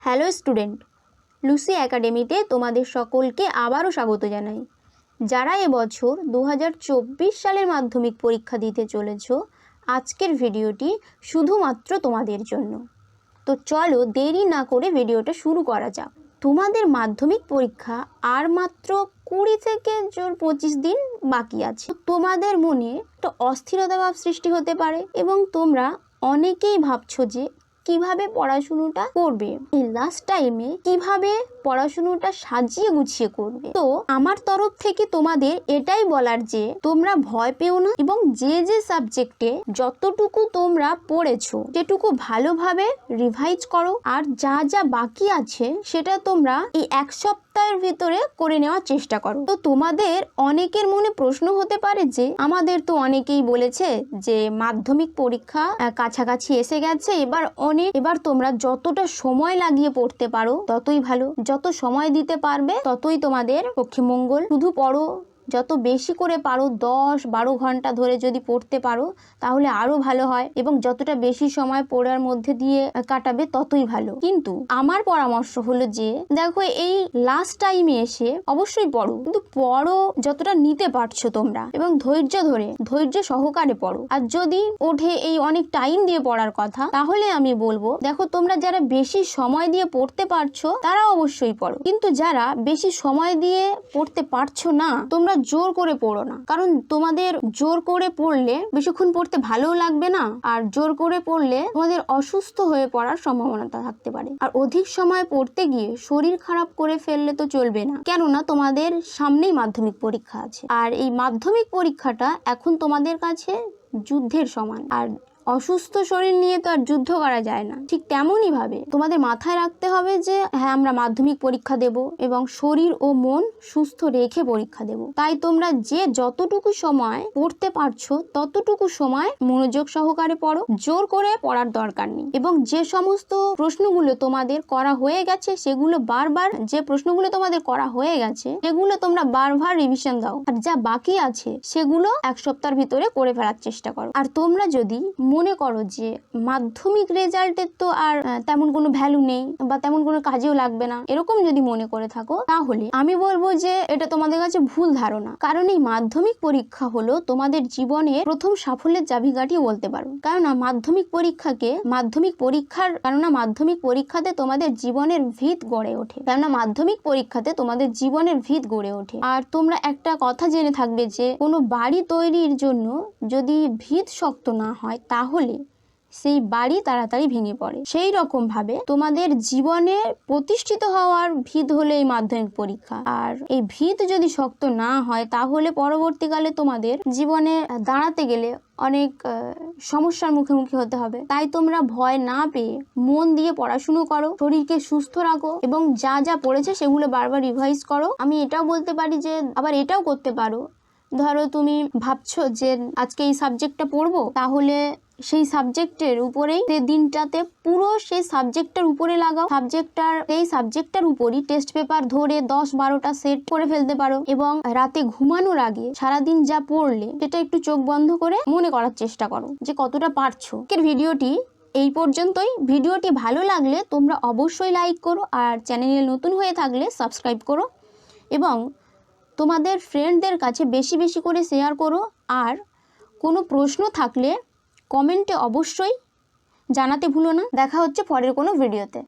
Hello student, Lucy একাডেমিতে তোমাদের সকলকে আবারও স্বাগত জানাই। যারা এবছর 2024 সালের মাধ্যমিক পরীক্ষা দিতে চলেছ, আজকের ভিডিওটি শুধুমাত্র তোমাদের জন্য। তো চলো দেরি না করে ভিডিওটা শুরু করা যাক। তোমাদের মাধ্যমিক পরীক্ষা আর মাত্র 20 থেকে 25 দিন বাকি আছে। তোমাদের মনে একটা অস্থিরতা ভাব সৃষ্টি হতে পারে এবং তোমরা অনেকেই ভাবছো যে কিভাবে পড়াশুনোটা করবে, এই লাস্ট টাইমে কিভাবে পড়াশুনোটা সাজিয়ে গুছিয়ে করবে। তো আমার তরফ থেকে তোমাদের এটাই বলার যে তোমরা ভয় পেও না এবং যে যে সাবজেক্টে যতটুকু তোমরা পড়েছো সেটুকু ভালোভাবে রিভাইজ করো, আর যা যা বাকি আছে সেটা তোমরা এই এক সপ্তাহের ভিতরে করে নেওয়ার চেষ্টা করো। তো তোমাদের অনেকের মনে প্রশ্ন হতে পারে যে আমাদের তো অনেকেই বলেছে যে মাধ্যমিক পরীক্ষা কাছাকাছি এসে গেছে, এবার তোমরা যতটা সময় লাগিয়ে পড়তে পারো ততই ভালো, যত সময় দিতে পারবে ততই তোমাদের পক্ষে মঙ্গল। শুধু পড়ো, যত বেশি করে পারো 10-12 ঘন্টা ধরে যদি পড়তে পারো তাহলে আরো ভালো হয় এবং যতটা বেশি সময় পড়ার মধ্যে দিয়ে কাটাবে ততই ভালো। কিন্তু আমার পরামর্শ হলো যে দেখো, এই লাস্ট টাইমে এসে অবশ্যই পড়ো, কিন্তু পড়ো যতটা নিতে পারছো তোমরা এবং ধৈর্য সহকারে পড়ো। আর যদি ওঠে এই অনেক টাইম দিয়ে পড়ার কথা, তাহলে আমি বলবো দেখো, তোমরা যারা বেশি সময় দিয়ে পড়তে পারছো তারা অবশ্যই পড়ো, কিন্তু যারা বেশি সময় দিয়ে পড়তে পারছো না তোমরা জোর করে পড়ো না, কারণ তোমাদের জোর করে পড়লে বেশিক্ষণ পড়তে ভালোও লাগবে না, আর জোর করে পড়লে তোমাদের অসুস্থ হয়ে পড়ার সম্ভাবনা থাকতে পারে। আর অধিক সময় পড়তে গিয়ে শরীর খারাপ করে ফেললে তো চলবে না, কেননা তোমাদের সামনেই মাধ্যমিক পরীক্ষা আছে। আর এই মাধ্যমিক পরীক্ষাটা এখন তোমাদের কাছে যুদ্ধের সমান, আর অসুস্থ শরীর নিয়ে তো আর যুদ্ধ করা যায় না। ঠিক তেমনই ভাবে তোমাদের মাথায় রাখতে হবে যে হ্যাঁ, আমরা মাধ্যমিক পরীক্ষা দেব এবং শরীর ও মন সুস্থ রেখে পরীক্ষা দেব। তাই তোমরা যে যতটুকু সময় পড়তে পারছো ততটুকু সময় মনোযোগ সহকারে পড়ো, জোর করে পড়ার দরকার নেই। এবং যে সমস্ত প্রশ্নগুলো তোমাদের করা হয়ে গেছে সেগুলো বারবার তোমরা বারবার রিভিশন দাও, আর যা বাকি আছে সেগুলো এক সপ্তাহের ভিতরে করে ফেলার চেষ্টা করো। আর তোমরা যদি মনে করো যে মাধ্যমিক রেজাল্টের তো আর তেমন কোনো ভ্যালু নেই বা তেমন কোনো কাজেও লাগবে না, এরকম যদি মনে করে থাকো তাহলে আমি বলবো যে এটা তোমাদের কাছে ভুল ধারণা। কারণ এই মাধ্যমিক পরীক্ষা হলো তোমাদের জীবনের প্রথম সাফল্যের চাবিকাঠি বলতে পারো। কেননা মাধ্যমিক পরীক্ষাতে তোমাদের জীবনের ভিত গড়ে ওঠে। আর তোমরা একটা কথা জেনে থাকবে যে কোনো বাড়ি তৈরির জন্য যদি ভিত শক্ত না হয় তাহলে সেই বাড়ি তাড়াতাড়ি ভেঙে পড়ে। সেই রকম ভাবে তোমাদের জীবনে প্রতিষ্ঠিত হওয়ার ভিত হলো এই মাধ্যমিক পরীক্ষা। আর এই ভিত যদি শক্ত না হয় তাহলে পরবর্তীকালে তোমাদের জীবনে দাঁড়াতে গেলে অনেক সমস্যার মুখোমুখি হতে হবে। তাই তোমরা ভয় না পেয়ে মন দিয়ে পড়াশুনো করো, শরীরকে সুস্থ রাখো এবং যা যা পড়েছে সেগুলো বারবার রিভাইজ করো। আমি এটাও বলতে পারি যে আবার এটাও করতে পারো, ধরো তুমি ভাবছো যে আজকে এই সাবজেক্টটা পড়বো, তাহলে সেই সাবজেক্টের উপরেই দিনটাতে পুরো সেই সাবজেক্টটার উপরে লাগাও, এই সাবজেক্টটার উপরই টেস্ট পেপার ধরে 10-12টা সেট করে ফেলতে পারো এবং রাতে ঘুমানোর আগে সারাদিন যা পড়লে সেটা একটু চোখ বন্ধ করে মনে করার চেষ্টা করো যে কতটা পারছো। ভিডিওটি এই পর্যন্তই। ভিডিওটি ভালো লাগলে তোমরা অবশ্যই লাইক করো, আর চ্যানেলে নতুন হয়ে থাকলে সাবস্ক্রাইব করো এবং তোমাদের ফ্রেন্ডদের কাছে বেশি বেশি করে শেয়ার করো। আর কোনো প্রশ্ন থাকলে কমেন্টে অবশ্যই জানাতে ভুলো না। দেখা হচ্ছে পরের কোনো ভিডিওতে।